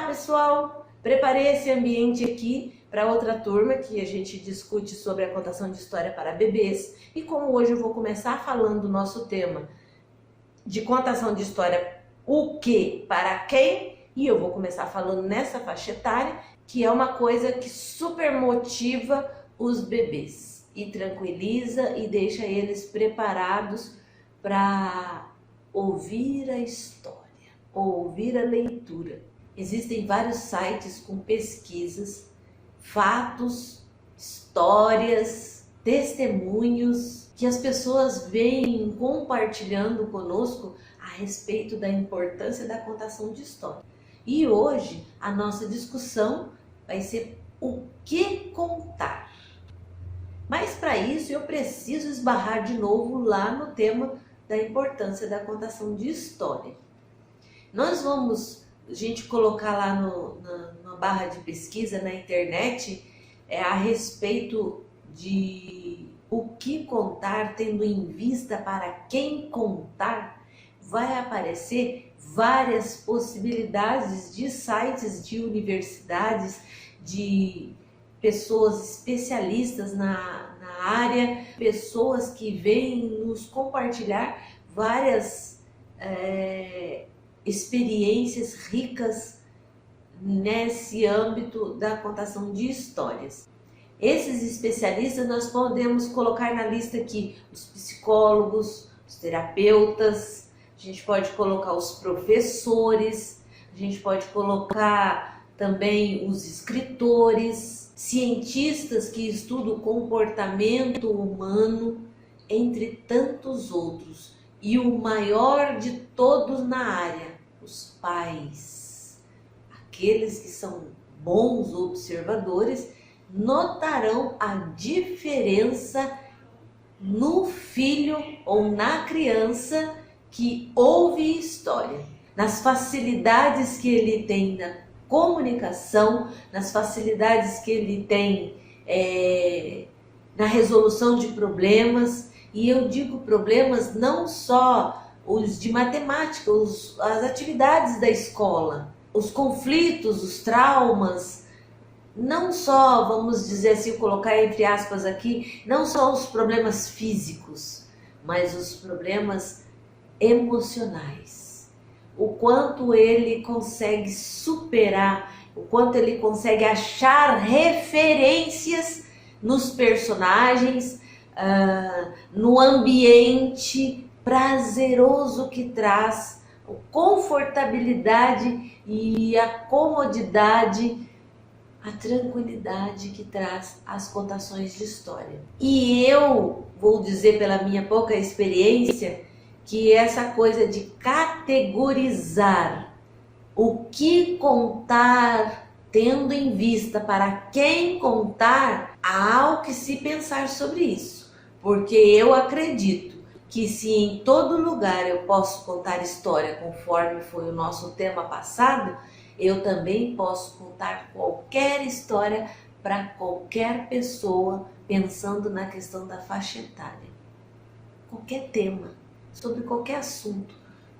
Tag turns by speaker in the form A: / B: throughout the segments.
A: pessoal! Preparei esse ambiente aqui para outra turma que a gente discute sobre a contação de história para bebês. E como hoje eu vou começar falando do nosso tema de contação de história, o que para quem, e eu vou começar falando nessa faixa etária, que é uma coisa que super motiva os bebês e tranquiliza e deixa eles preparados para ouvir a história, ouvir a leitura. Existem vários sites com pesquisas, fatos, histórias, testemunhos que as pessoas vêm compartilhando conosco a respeito da importância da contação de história. E hoje a nossa discussão vai ser o que contar. Mas para isso eu preciso esbarrar de novo lá no tema da importância da contação de história. Nós vamos a gente colocar lá na barra de pesquisa na internet a respeito de o que contar, tendo em vista para quem contar, vai aparecer várias possibilidades de sites de universidades, de pessoas especialistas na área, pessoas que vêm nos compartilhar várias experiências ricas nesse âmbito da contação de histórias. Esses especialistas nós podemos colocar na lista aqui os psicólogos, os terapeutas, a gente pode colocar os professores, a gente pode colocar também os escritores, cientistas que estudam o comportamento humano, entre tantos outros. E o maior de todos na área, os pais. Aqueles que são bons observadores notarão a diferença no filho ou na criança que ouve história, nas facilidades que ele tem na comunicação, nas facilidades que ele tem na resolução de problemas. E eu digo problemas não só os de matemática, as atividades da escola, os conflitos, os traumas, não só, vamos dizer assim, colocar entre aspas aqui, não só os problemas físicos, mas os problemas emocionais. O quanto ele consegue superar, o quanto ele consegue achar referências nos personagens, no ambiente prazeroso que traz, a confortabilidade e a comodidade, a tranquilidade que traz as contações de história. E eu vou dizer pela minha pouca experiência que essa coisa de categorizar o que contar, tendo em vista para quem contar, há o que se pensar sobre isso. Porque eu acredito que se em todo lugar eu posso contar história, conforme foi o nosso tema passado, eu também posso contar qualquer história para qualquer pessoa, pensando na questão da faixa etária. Qualquer tema, sobre qualquer assunto,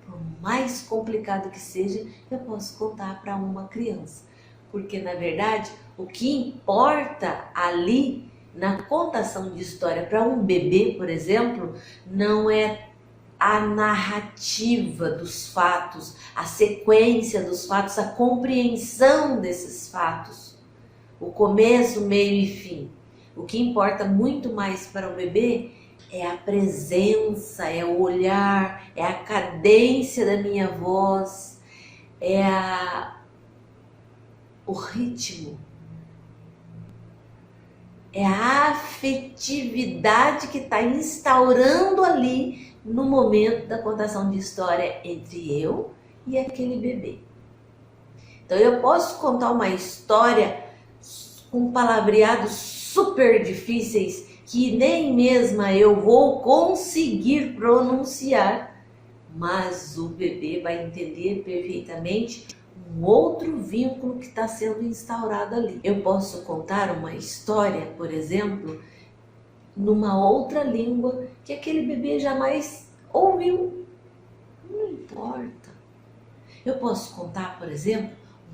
A: por mais complicado que seja, eu posso contar para uma criança. Porque, na verdade, o que importa ali na contação de história para um bebê, por exemplo, não é a narrativa dos fatos, a sequência dos fatos, a compreensão desses fatos, o começo, meio e fim. O que importa muito mais para o bebê é a presença, é o olhar, é a cadência da minha voz, é o ritmo. É a afetividade que está instaurando ali no momento da contação de história entre eu e aquele bebê. Então eu posso contar uma história com palavreados super difíceis que nem mesmo eu vou conseguir pronunciar, mas o bebê vai entender perfeitamente um outro vínculo que está sendo instaurado ali. Eu posso contar uma história, por exemplo, numa outra língua que aquele bebê jamais ouviu. Não importa. Eu posso contar, por exemplo,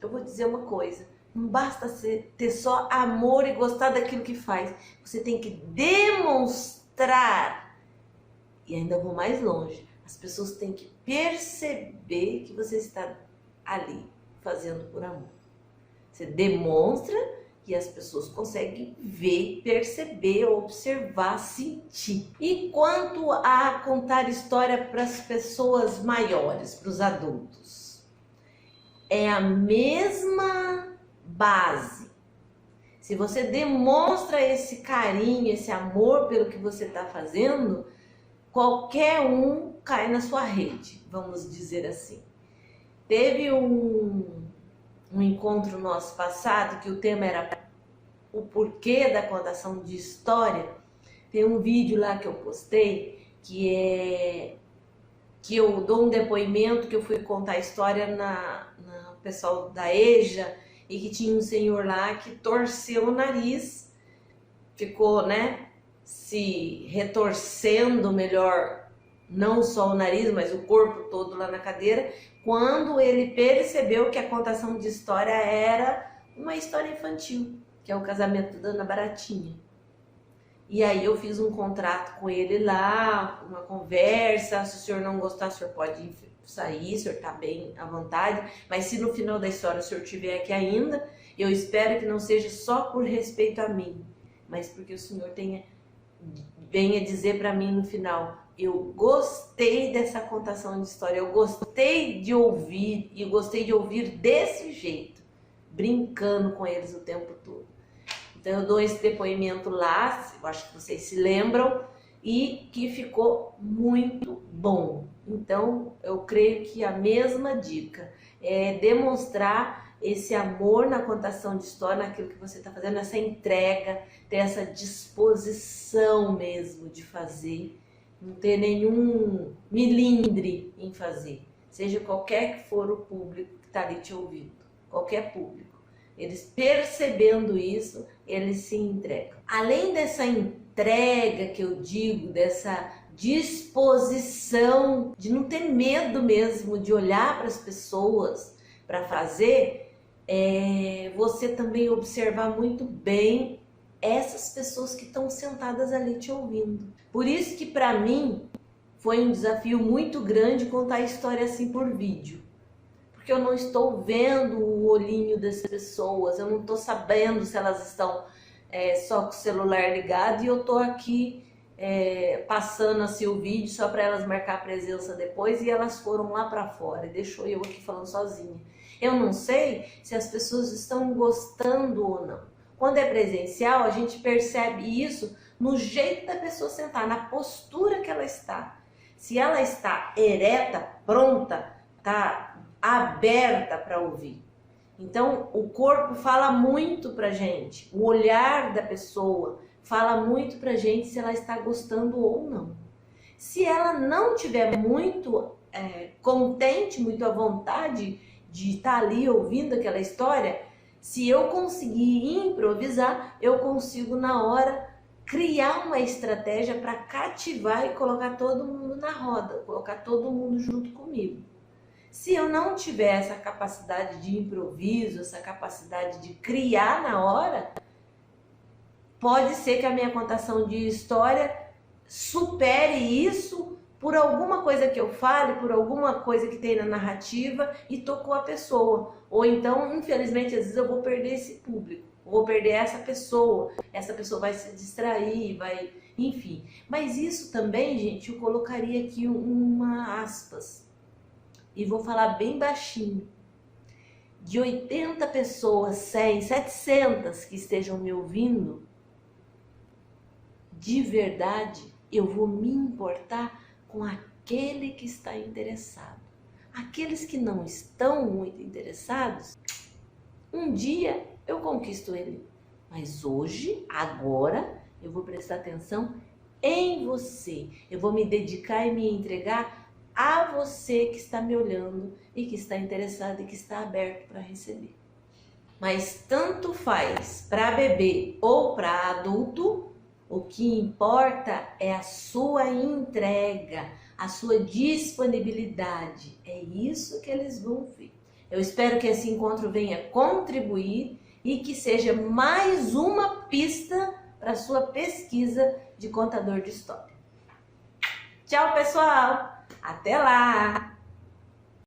A: eu vou dizer uma coisa, não basta ter só amor e gostar daquilo que faz. Você tem que demonstrar. E ainda vou mais longe. As pessoas têm que perceber que você está ali fazendo por amor. Você demonstra e as pessoas conseguem ver, perceber, observar, sentir. E quanto a contar história para as pessoas maiores, para os adultos? É a mesma base. Se você demonstra esse carinho, esse amor pelo que você está fazendo, qualquer um cai na sua rede, vamos dizer assim. Teve um encontro nosso passado que o tema era o porquê da contação de história. Tem um vídeo lá que eu postei que eu dou um depoimento, que eu fui contar a história no pessoal da EJA, e que tinha um senhor lá que torceu o nariz, ficou, né, se retorcendo, melhor, não só o nariz, mas o corpo todo lá na cadeira, quando ele percebeu que a contação de história era uma história infantil, que é o casamento da Ana Baratinha. E aí eu fiz um contrato com ele lá, uma conversa, se o senhor não gostar, o senhor pode sair, o senhor tá bem à vontade, mas se no final da história o senhor estiver aqui ainda, eu espero que não seja só por respeito a mim, mas porque o senhor venha dizer para mim no final: eu gostei dessa contação de história, eu gostei de ouvir, e gostei de ouvir desse jeito, brincando com eles o tempo todo. Então eu dou esse depoimento lá, eu acho que vocês se lembram, e que ficou muito bom. Então eu creio que a mesma dica é demonstrar esse amor na contação de história, naquilo que você está fazendo, essa entrega, ter essa disposição mesmo de fazer, não ter nenhum milindre em fazer, seja qualquer que for o público que está ali te ouvindo, qualquer público. Eles percebendo isso, eles se entregam. Além dessa entrega que eu digo, dessa disposição de não ter medo mesmo de olhar para as pessoas para fazer, você também observar muito bem essas pessoas que estão sentadas ali te ouvindo. Por isso que para mim foi um desafio muito grande contar a história assim por vídeo. Porque eu não estou vendo o olhinho das pessoas, eu não estou sabendo se elas estão só com o celular ligado, e eu estou aqui passando assim o vídeo só para elas marcar presença depois, e elas foram lá para fora e deixou eu aqui falando sozinha. Eu não sei se as pessoas estão gostando ou não. Quando é presencial, a gente percebe isso no jeito da pessoa sentar, na postura que ela está. Se ela está ereta, pronta, tá aberta para ouvir. Então, o corpo fala muito pra gente, o olhar da pessoa fala muito pra gente se ela está gostando ou não. Se ela não tiver muito contente, muito à vontade de estar ali ouvindo aquela história, se eu conseguir improvisar, eu consigo na hora criar uma estratégia para cativar e colocar todo mundo na roda, colocar todo mundo junto comigo. Se eu não tiver essa capacidade de improviso, essa capacidade de criar na hora, pode ser que a minha contação de história supere isso por alguma coisa que eu fale, por alguma coisa que tem na narrativa e tocou a pessoa. Ou então, infelizmente, às vezes eu vou perder esse público, vou perder essa pessoa vai se distrair, vai... enfim. Mas isso também, gente, eu colocaria aqui uma aspas. E vou falar bem baixinho. De 80 pessoas, 100, 700 que estejam me ouvindo, de verdade, eu vou me importar com aquele que está interessado. Aqueles que não estão muito interessados, um dia eu conquisto ele. Mas hoje, agora, eu vou prestar atenção em você. Eu vou me dedicar e me entregar a você que está me olhando e que está interessado e que está aberto para receber. Mas tanto faz para bebê ou para adulto, o que importa é a sua entrega, a sua disponibilidade. É isso que eles vão ver. Eu espero que esse encontro venha contribuir e que seja mais uma pista para a sua pesquisa de contador de história. Tchau, pessoal! Até lá!